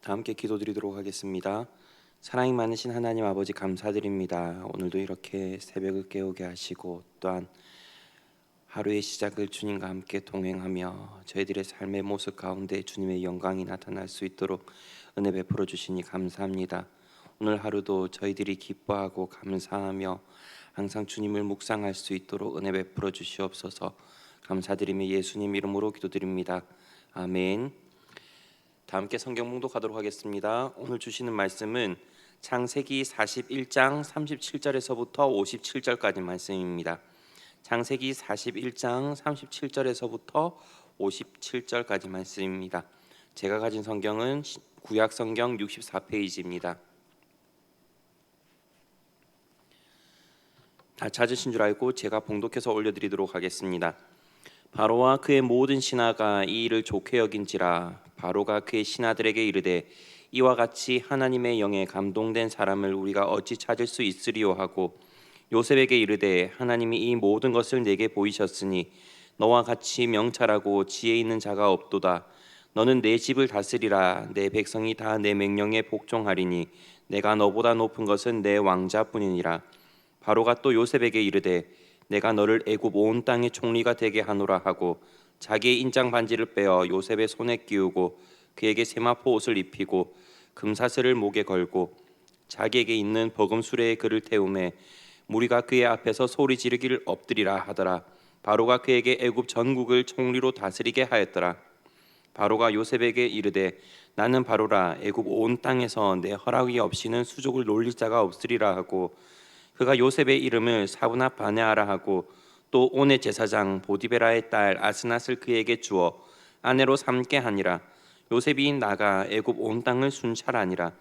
다 함께 기도드리도록 하겠습니다. 사랑이 많으신 하나님 아버지 감사드립니다. 오늘도 이렇게 새벽을 깨우게 하시고 또한 하루의 시작을 주님과 함께 동행하며 저희들의 삶의 모습 가운데 주님의 영광이 나타날 수 있도록 은혜 베풀어 주시니 감사합니다. 오늘 하루도 저희들이 기뻐하고 감사하며 항상 주님을 묵상할 수 있도록 은혜 베풀어 주시옵소서. 감사드리며 예수님 이름으로 기도드립니다. 아멘. 다 함께 성경 봉독하도록 하겠습니다. 오늘 주시는 말씀은 창세기 41장 37절에서부터 57절까지 말씀입니다. 창세기 41장 37절에서부터 57절까지 말씀입니다. 제가 가진 성경은 구약 성경 64페이지입니다. 다 찾으신 줄 알고 제가 봉독해서 올려드리도록 하겠습니다. 바로와 그의 모든 신하가 이 일을 좋게 여긴지라. 바로가 그의 신하들에게 이르되 이와 같이 하나님의 영에 감동된 사람을 우리가 어찌 찾을 수 있으리요 하고 요셉에게 이르되 하나님이 이 모든 것을 내게 보이셨으니 너와 같이 명찰하고 지혜 있는 자가 없도다. 너는 내 집을 다스리라. 내 백성이 다 내 명령에 복종하리니 내가 너보다 높은 것은 내 왕자뿐이니라. 바로가 또 요셉에게 이르되 내가 너를 애굽 온 땅의 총리가 되게 하노라 하고 자기의 인장 반지를 빼어 요셉의 손에 끼우고 그에게 세마포 옷을 입히고 금사슬을 목에 걸고 자기에게 있는 버금 수레에 그를 태우매 무리가 그의 앞에서 소리 지르기를 엎드리라 하더라. 바로가 그에게 애굽 전국을 총리로 다스리게 하였더라. 바로가 요셉에게 이르되 나는 바로라. 애굽 온 땅에서 내 허락이 없이는 수족을 놀릴 자가 없으리라 하고 그가 요셉의 이름을 사브나 바네아라 하고 또 온의 제사장 보디베라의 딸 아스낫을 그에게 주어 아내로 삼게 하니라. 요셉이 나가 애굽 온 땅을 순찰하니라.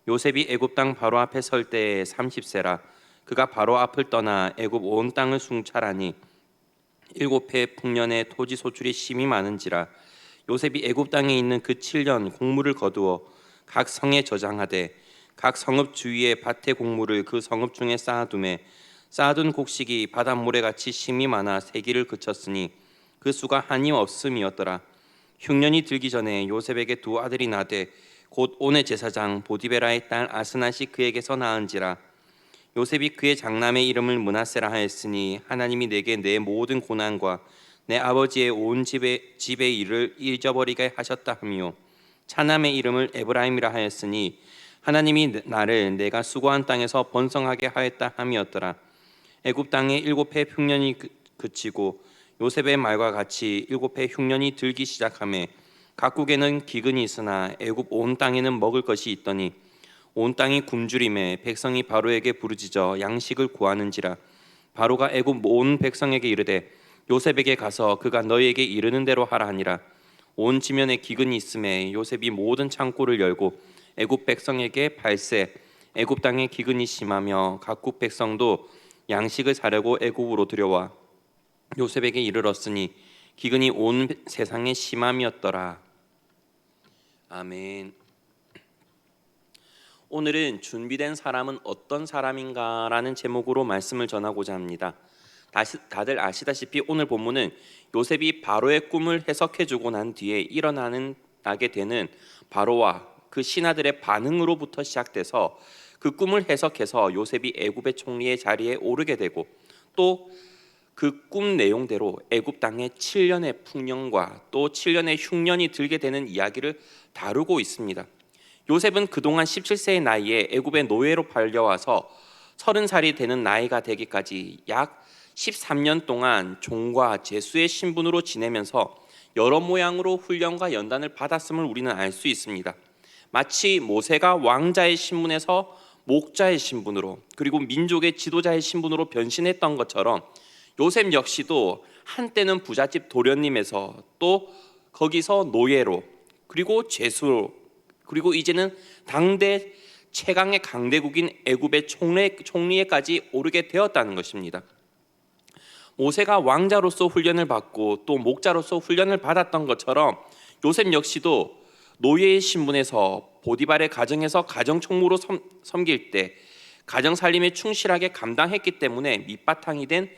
요셉이 애굽 땅 바로 앞에 설 때에 30세라. 그가 바로 앞을 떠나 애굽 온 땅을 순찰하니 7해 풍년에 토지 소출이 심히 많은지라. 요셉이 애굽 땅에 있는 그 7년 곡물을 거두어 각 성에 저장하되 각 성읍 주위에 밭의 곡물을 그 성읍 중에 쌓아두매 쌓아둔 곡식이 바닷모래같이 심이 많아 세기를 그쳤으니 그 수가 한이 없음이었더라. 흉년이 들기 전에 요셉에게 두 아들이 나되 곧 온의 제사장 보디베라의 딸 아스낫이 그에게서 낳은지라. 요셉이 그의 장남의 이름을 므낫세라 하였으니 하나님이 내게 내 모든 고난과 내 아버지의 온 집의 일을 잊어버리게 하셨다 하며 차남의 이름을 에브라임이라 하였으니 하나님이 나를 내가 수고한 땅에서 번성하게 하였다 함이었더라. 애굽 땅에 7해 흉년이 그치고 요셉의 말과 같이 7해 흉년이 들기 시작하매 각국에는 기근이 있으나 애굽 온 땅에는 먹을 것이 있더니 온 땅이 굶주림에 백성이 바로에게 부르짖어 양식을 구하는지라. 바로가 애굽 온 백성에게 이르되 요셉에게 가서 그가 너희에게 이르는 대로 하라 하니라. 온 지면에 기근이 있음에 요셉이 모든 창고를 열고 애굽 백성에게 발세 애굽 땅에 기근이 심하며 각국 백성도 양식을 사려고 애굽으로 들여와 요셉에게 이르렀으니 기근이 온 세상에 심함이었더라. 아멘. 오늘은 준비된 사람은 어떤 사람인가라는 제목으로 말씀을 전하고자 합니다. 다들 아시다시피 오늘 본문은 요셉이 바로의 꿈을 해석해주고 난 뒤에 일어나게 되는 바로와 그 신하들의 반응으로부터 시작돼서 그 꿈을 해석해서 요셉이 애굽의 총리의 자리에 오르게 되고 또 그 꿈 내용대로 애굽 땅에 7년의 풍년과 또 7년의 흉년이 들게 되는 이야기를 다루고 있습니다. 요셉은 그동안 17세의 나이에 애굽의 노예로 팔려와서 30살이 되는 나이가 되기까지 약 13년 동안 종과 제수의 신분으로 지내면서 여러 모양으로 훈련과 연단을 받았음을 우리는 알 수 있습니다. 마치 모세가 왕자의 신분에서 목자의 신분으로 그리고 민족의 지도자의 신분으로 변신했던 것처럼 요셉 역시도 한때는 부잣집 도련님에서 또 거기서 노예로 그리고 죄수로 그리고 이제는 당대 최강의 강대국인 애굽의 총리에까지 오르게 되었다는 것입니다. 모세가 왕자로서 훈련을 받고 또 목자로서 훈련을 받았던 것처럼 요셉 역시도 노예의 신분에서 보디발의 가정에서 가정총무로 섬길 때 가정 살림에 충실하게 감당했기 때문에 밑바탕이 된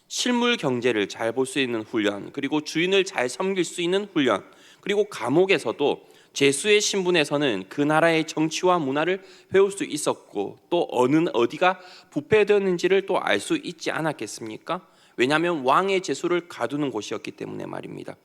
실물 경제를 잘 볼 수 있는 훈련, 그리고 주인을 잘 섬길 수 있는 훈련, 그리고 감옥에서도 제수의 신분에서는 그 나라의 정치와 문화를 배울 수 있었고 또 어디가 부패되었는지를 또 알 수 있지 않았겠습니까? 왜냐하면 왕의 제수를 가두는 곳이었기 때문에 말입니다.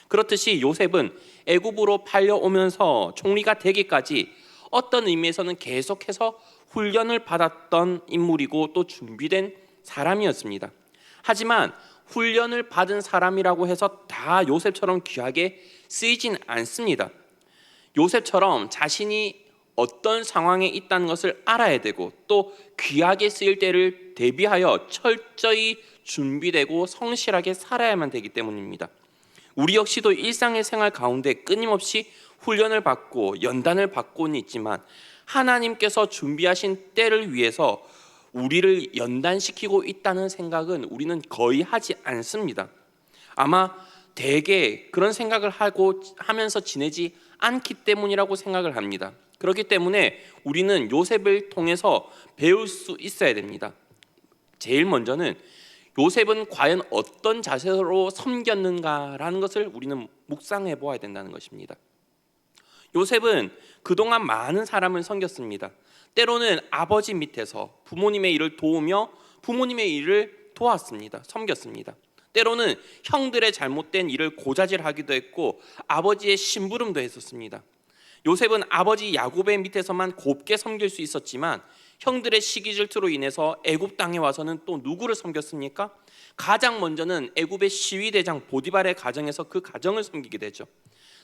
그렇듯이 요셉은 애굽으로 팔려오면서 총리가 되기까지 어떤 의미에서는 계속해서 훈련을 받았던 인물이고 또 준비된 사람이었습니다. 하지만 훈련을 받은 사람이라고 해서 다 요셉처럼 귀하게 쓰이진 않습니다. 요셉처럼 자신이 어떤 상황에 있다는 것을 알아야 되고 또 귀하게 쓰일 때를 대비하여 철저히 준비되고 성실하게 살아야만 되기 때문입니다. 우리 역시도 일상의 생활 가운데 끊임없이 훈련을 받고 연단을 받고는 있지만 하나님께서 준비하신 때를 위해서 우리를 연단시키고 있다는 생각은 우리는 거의 하지 않습니다. 아마 대개 그런 생각을 하면서 지내지 않기 때문이라고 생각을 합니다. 그렇기 때문에 우리는 요셉을 통해서 배울 수 있어야 됩니다. 제일 먼저는 요셉은 과연 어떤 자세로 섬겼는가라는 것을 우리는 묵상해 보아야 된다는 것입니다. 요셉은 그동안 많은 사람을 섬겼습니다. 때로는 아버지 밑에서 부모님의 일을 도우며 부모님의 일을 도왔습니다. 섬겼습니다. 때로는 형들의 잘못된 일을 고자질하기도 했고 아버지의 심부름도 했었습니다. 요셉은 아버지 야곱의 밑에서만 곱게 섬길 수 있었지만 형들의 시기 질투로 인해서 애굽 땅에 와서는 또 누구를 섬겼습니까? 가장 먼저는 애굽의 시위대장 보디발의 가정에서 그 가정을 섬기게 되죠.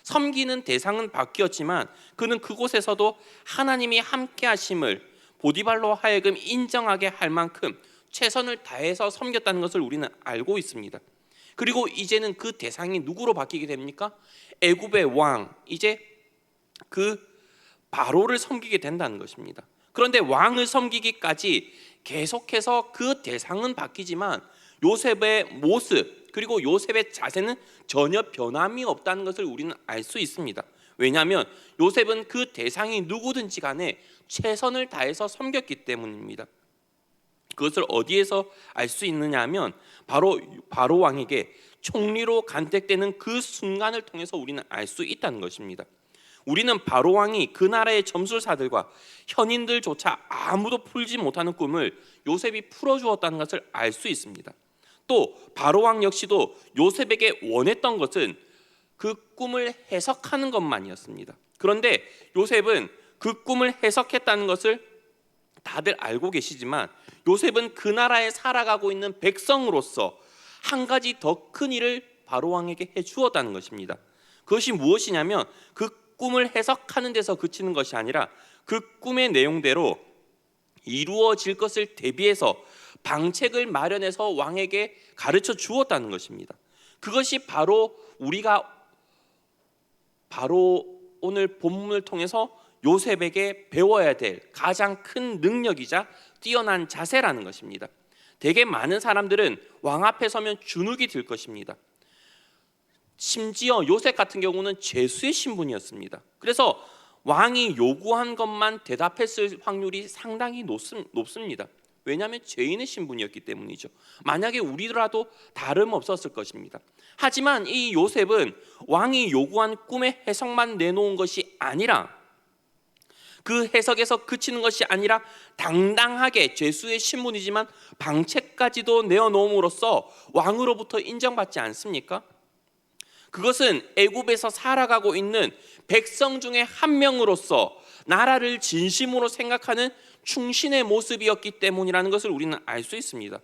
섬기는 대상은 바뀌었지만 그는 그곳에서도 하나님이 함께 하심을 보디발로 하여금 인정하게 할 만큼 최선을 다해서 섬겼다는 것을 우리는 알고 있습니다. 그리고 이제는 그 대상이 누구로 바뀌게 됩니까? 애굽의 왕, 이제 그 바로를 섬기게 된다는 것입니다. 그런데 왕을 섬기기까지 계속해서 그 대상은 바뀌지만 요셉의 모습 그리고 요셉의 자세는 전혀 변함이 없다는 것을 우리는 알 수 있습니다. 왜냐하면 요셉은 그 대상이 누구든지 간에 최선을 다해서 섬겼기 때문입니다. 그것을 어디에서 알 수 있느냐 하면 바로 왕에게 총리로 간택되는 그 순간을 통해서 우리는 알 수 있다는 것입니다. 우리는 바로 왕이 그 나라의 점술사들과 현인들조차 아무도 풀지 못하는 꿈을 요셉이 풀어주었다는 것을 알 수 있습니다. 또 바로 왕 역시도 요셉에게 원했던 것은 그 꿈을 해석하는 것만이었습니다. 그런데 요셉은 그 꿈을 해석했다는 것을 다들 알고 계시지만 요셉은 그 나라에 살아가고 있는 백성으로서 한 가지 더 큰 일을 바로 왕에게 해주었다는 것입니다. 그것이 무엇이냐면 그 꿈을 해석하는 데서 그치는 것이 아니라 그 꿈의 내용대로 이루어질 것을 대비해서 방책을 마련해서 왕에게 가르쳐 주었다는 것입니다. 그것이 바로 우리가 오늘 본문을 통해서 요셉에게 배워야 될 가장 큰 능력이자 뛰어난 자세라는 것입니다. 되게 많은 사람들은 왕 앞에 서면 주눅이 들 것입니다. 심지어 요셉 같은 경우는 죄수의 신분이었습니다. 그래서 왕이 요구한 것만 대답했을 확률이 상당히 높습니다. 왜냐하면 죄인의 신분이었기 때문이죠. 만약에 우리라도 다름없었을 것입니다. 하지만 이 요셉은 왕이 요구한 꿈의 해석만 내놓은 것이 아니라 그 해석에서 그치는 것이 아니라 당당하게 죄수의 신분이지만 방책까지도 내어놓음으로써 왕으로부터 인정받지 않습니까? 그것은 애굽에서 살아가고 있는 백성 중에 한 명으로서 나라를 진심으로 생각하는 충신의 모습이었기 때문이라는 것을 우리는 알 수 있습니다.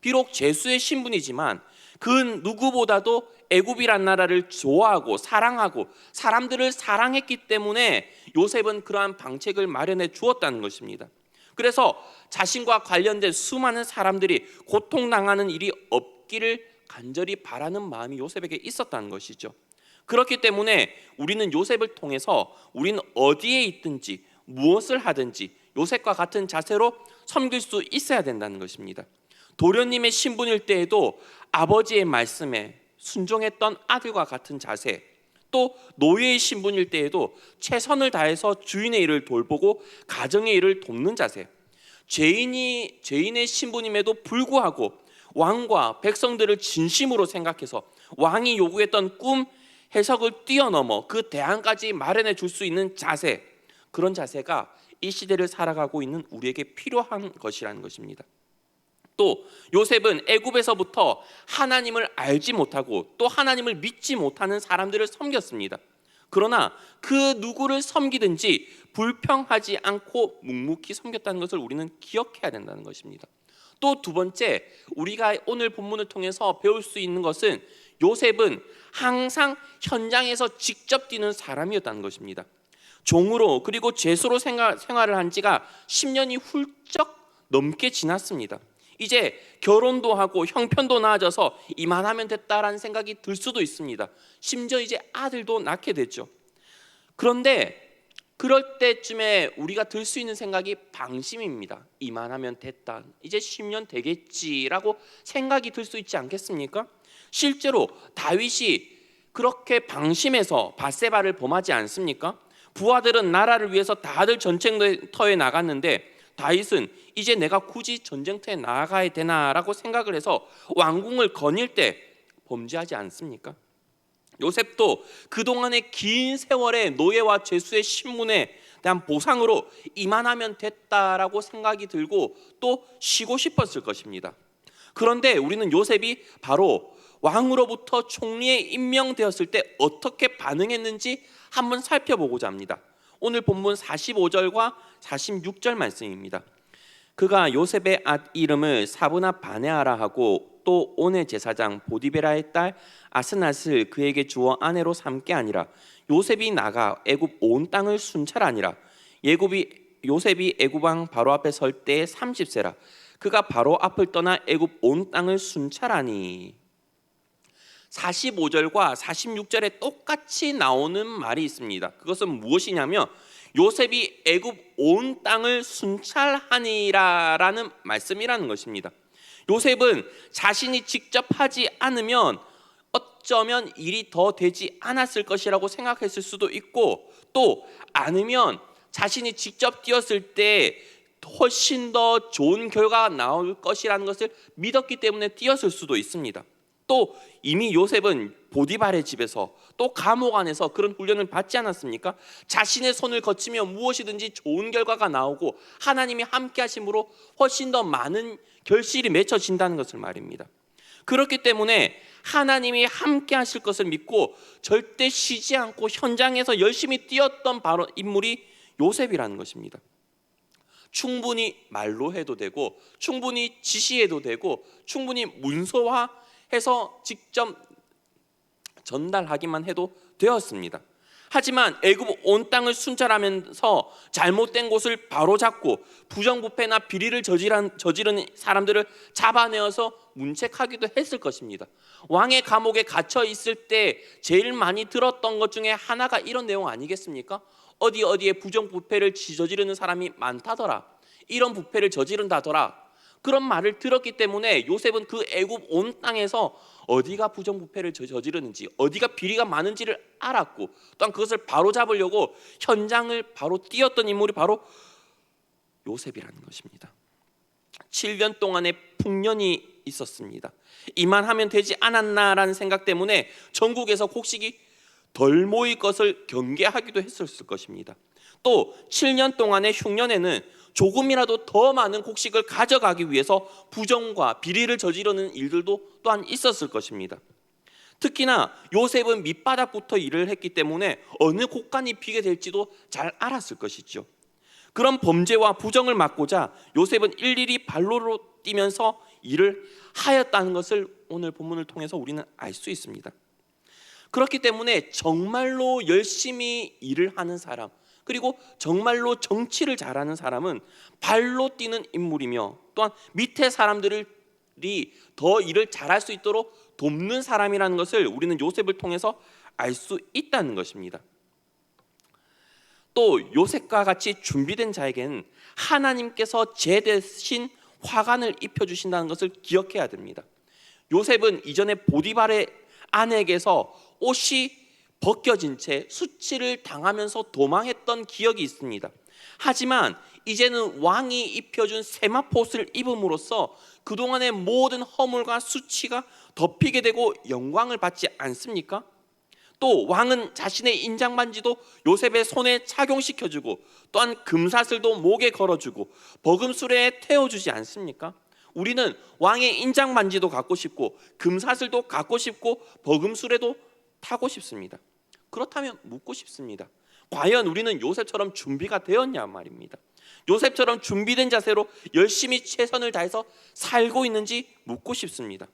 비록 죄수의 신분이지만 그 누구보다도 애굽이란 나라를 좋아하고 사랑하고 사람들을 사랑했기 때문에 요셉은 그러한 방책을 마련해 주었다는 것입니다. 그래서 자신과 관련된 수많은 사람들이 고통당하는 일이 없기를 간절히 바라는 마음이 요셉에게 있었다는 것이죠. 그렇기 때문에 우리는 요셉을 통해서 우리는 어디에 있든지 무엇을 하든지 요셉과 같은 자세로 섬길 수 있어야 된다는 것입니다. 도련님의 신분일 때에도 아버지의 말씀에 순종했던 아들과 같은 자세, 또 노예의 신분일 때에도 최선을 다해서 주인의 일을 돌보고 가정의 일을 돕는 자세, 죄인의 신분임에도 불구하고 왕과 백성들을 진심으로 생각해서 왕이 요구했던 꿈 해석을 뛰어넘어 그 대안까지 마련해 줄 수 있는 자세, 그런 자세가 이 시대를 살아가고 있는 우리에게 필요한 것이라는 것입니다. 또 요셉은 애굽에서부터 하나님을 알지 못하고 또 하나님을 믿지 못하는 사람들을 섬겼습니다. 그러나 그 누구를 섬기든지 불평하지 않고 묵묵히 섬겼다는 것을 우리는 기억해야 된다는 것입니다. 또 두 번째, 우리가 오늘 본문을 통해서 배울 수 있는 것은 요셉은 항상 현장에서 직접 뛰는 사람이었다는 것입니다. 종으로 그리고 죄수로 생활을 한 지가 10년이 훌쩍 넘게 지났습니다. 이제 결혼도 하고 형편도 나아져서 이만하면 됐다라는 생각이 들 수도 있습니다. 심지어 이제 아들도 낳게 됐죠. 그런데 그럴 때쯤에 우리가 들 수 있는 생각이 방심입니다. 이만하면 됐다, 이제 10년 되겠지라고 생각이 들 수 있지 않겠습니까? 실제로 다윗이 그렇게 방심해서 밧세바를 범하지 않습니까? 부하들은 나라를 위해서 다들 전쟁터에 나갔는데 다윗은 이제 내가 굳이 전쟁터에 나가야 되나라고 생각을 해서 왕궁을 거닐 때 범죄하지 않습니까? 요셉도 그동안의 긴 세월의 노예와 죄수의 신분에 대한 보상으로 이만하면 됐다라고 생각이 들고 또 쉬고 싶었을 것입니다. 그런데 우리는 요셉이 바로 왕으로부터 총리에 임명되었을 때 어떻게 반응했는지 한번 살펴보고자 합니다. 오늘 본문 45절과 46절 말씀입니다. 그가 요셉의 이름을 사브나 바네아라 하고 또 온의 제사장 보디베라의 딸 아스낫을 그에게 주어 아내로 삼게 아니라 요셉이 나가 애굽 온 땅을 순찰하니라. 요셉이 애굽 왕 바로 앞에 설 때에 30세라. 그가 바로 앞을 떠나 애굽 온 땅을 순찰하니. 45절과 46절에 똑같이 나오는 말이 있습니다. 그것은 무엇이냐면 요셉이 애굽 온 땅을 순찰하니라라는 말씀이라는 것입니다. 요셉은 자신이 직접 하지 않으면 어쩌면 일이 더 되지 않았을 것이라고 생각했을 수도 있고, 또 아니면 자신이 직접 뛰었을 때 훨씬 더 좋은 결과가 나올 것이라는 것을 믿었기 때문에 뛰었을 수도 있습니다. 또 이미 요셉은 보디발의 집에서 또 감옥 안에서 그런 훈련을 받지 않았습니까? 자신의 손을 거치면 무엇이든지 좋은 결과가 나오고 하나님이 함께 하심으로 훨씬 더 많은 결실이 맺혀진다는 것을 말입니다. 그렇기 때문에 하나님이 함께 하실 것을 믿고 절대 쉬지 않고 현장에서 열심히 뛰었던 바로 인물이 요셉이라는 것입니다. 충분히 말로 해도 되고 충분히 지시해도 되고 충분히 문서화해서 직접 전달하기만 해도 되었습니다. 하지만 애굽 온 땅을 순찰하면서 잘못된 곳을 바로잡고 부정부패나 비리를 저지르는 사람들을 잡아내어서 문책하기도 했을 것입니다. 왕의 감옥에 갇혀 있을 때 제일 많이 들었던 것 중에 하나가 이런 내용 아니겠습니까? 어디에 부정부패를 저지르는 사람이 많다더라, 이런 부패를 저지른다더라, 그런 말을 들었기 때문에 요셉은 그 애굽 온 땅에서 어디가 부정부패를 저지르는지 어디가 비리가 많은지를 알았고 또한 그것을 바로잡으려고 현장을 바로 뛰었던 인물이 바로 요셉이라는 것입니다. 7년 동안의 풍년이 있었습니다. 이만하면 되지 않았나라는 생각 때문에 전국에서 곡식이 덜 모일 것을 경계하기도 했었을 것입니다. 또 7년 동안의 흉년에는 조금이라도 더 많은 곡식을 가져가기 위해서 부정과 비리를 저지르는 일들도 또한 있었을 것입니다. 특히나 요셉은 밑바닥부터 일을 했기 때문에 어느 곳간이 비게 될지도 잘 알았을 것이죠. 그런 범죄와 부정을 막고자 요셉은 일일이 발로 뛰면서 일을 하였다는 것을 오늘 본문을 통해서 우리는 알 수 있습니다. 그렇기 때문에 정말로 열심히 일을 하는 사람, 그리고 정말로 정치를 잘하는 사람은 발로 뛰는 인물이며 또한 밑에 사람들이 더 일을 잘할 수 있도록 돕는 사람이라는 것을 우리는 요셉을 통해서 알 수 있다는 것입니다. 또 요셉과 같이 준비된 자에게는 하나님께서 제 대신 화관을 입혀주신다는 것을 기억해야 됩니다. 요셉은 이전에 보디발의 아내에게서 옷이 벗겨진 채 수치를 당하면서 도망했던 기억이 있습니다. 하지만 이제는 왕이 입혀준 세마포옷을 입음으로써 그동안의 모든 허물과 수치가 덮이게 되고 영광을 받지 않습니까? 또 왕은 자신의 인장반지도 요셉의 손에 착용시켜주고 또한 금사슬도 목에 걸어주고 버금수레에 태워주지 않습니까? 우리는 왕의 인장반지도 갖고 싶고 금사슬도 갖고 싶고 버금수레도 타고 싶습니다. 그렇다면 묻고 싶습니다. 과연 우리는 요셉처럼 준비가 되었냐 말입니다. 요셉처럼 준비된 자세로 열심히 최선을 다해서 살고 있는지 묻고 싶습니다.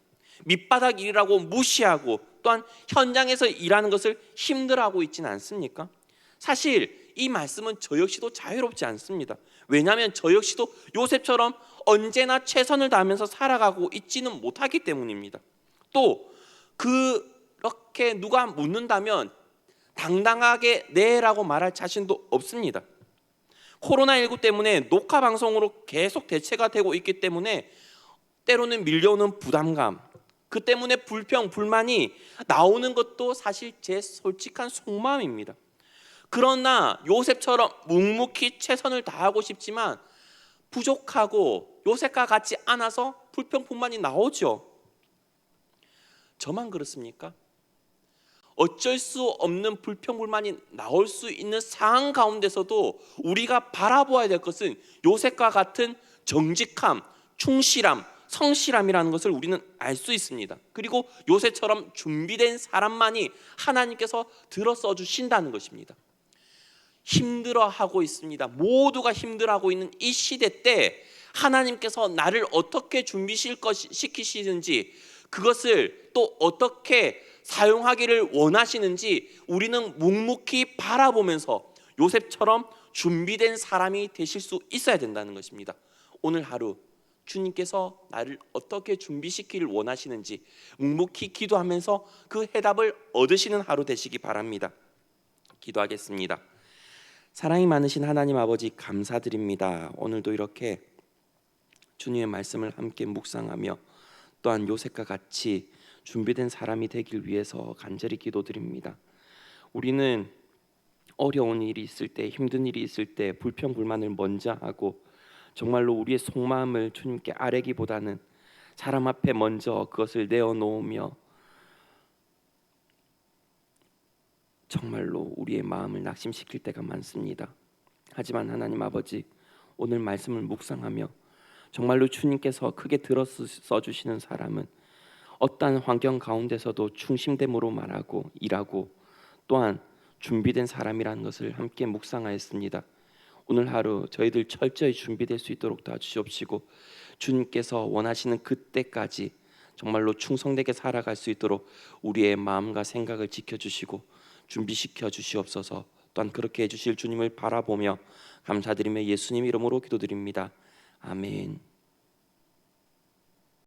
밑바닥 일이라고 무시하고 또한 현장에서 일하는 것을 힘들어하고 있지는 않습니까? 사실 이 말씀은 저 역시도 자유롭지 않습니다. 왜냐하면 저 역시도 요셉처럼 언제나 최선을 다하면서 살아가고 있지는 못하기 때문입니다. 또 그렇게 누가 묻는다면 당당하게 네라고 말할 자신도 없습니다. 코로나19 때문에 녹화 방송으로 계속 대체가 되고 있기 때문에 때로는 밀려오는 부담감, 그 때문에 불평, 불만이 나오는 것도 사실 제 솔직한 속마음입니다. 그러나 요셉처럼 묵묵히 최선을 다하고 싶지만 부족하고 요셉과 같지 않아서 불평, 불만이 나오죠. 저만 그렇습니까? 어쩔 수 없는 불평, 불만이 나올 수 있는 상황 가운데서도 우리가 바라보아야 될 것은 요셉과 같은 정직함, 충실함, 성실함이라는 것을 우리는 알 수 있습니다. 그리고 요셉처럼 준비된 사람만이 하나님께서 들어써 주신다는 것입니다. 힘들어하고 있습니다. 모두가 힘들어하고 있는 이 시대 때 하나님께서 나를 어떻게 준비시키시는지, 그것을 또 어떻게 사용하기를 원하시는지 우리는 묵묵히 바라보면서 요셉처럼 준비된 사람이 되실 수 있어야 된다는 것입니다. 오늘 하루 주님께서 나를 어떻게 준비시키기를 원하시는지 묵묵히 기도하면서 그 해답을 얻으시는 하루 되시기 바랍니다. 기도하겠습니다. 사랑이 많으신 하나님 아버지, 감사드립니다. 오늘도 이렇게 주님의 말씀을 함께 묵상하며 또한 요셉과 같이 준비된 사람이 되길 위해서 간절히 기도드립니다. 우리는 어려운 일이 있을 때, 힘든 일이 있을 때 불평 불만을 먼저 하고 정말로 우리의 속마음을 주님께 아뢰기보다는 사람 앞에 먼저 그것을 내어놓으며 정말로 우리의 마음을 낙심시킬 때가 많습니다. 하지만 하나님 아버지, 오늘 말씀을 묵상하며 정말로 주님께서 크게 들어서 주시는 사람은 어떠한 환경 가운데서도 충심됨으로 말하고 일하고 또한 준비된 사람이라는 것을 함께 묵상하였습니다. 오늘 하루 저희들 철저히 준비될 수 있도록 도와주시옵시고 주님께서 원하시는 그때까지 정말로 충성되게 살아갈 수 있도록 우리의 마음과 생각을 지켜주시고 준비시켜 주시옵소서. 또한 그렇게 해주실 주님을 바라보며 감사드리며 예수님 이름으로 기도드립니다. 아멘.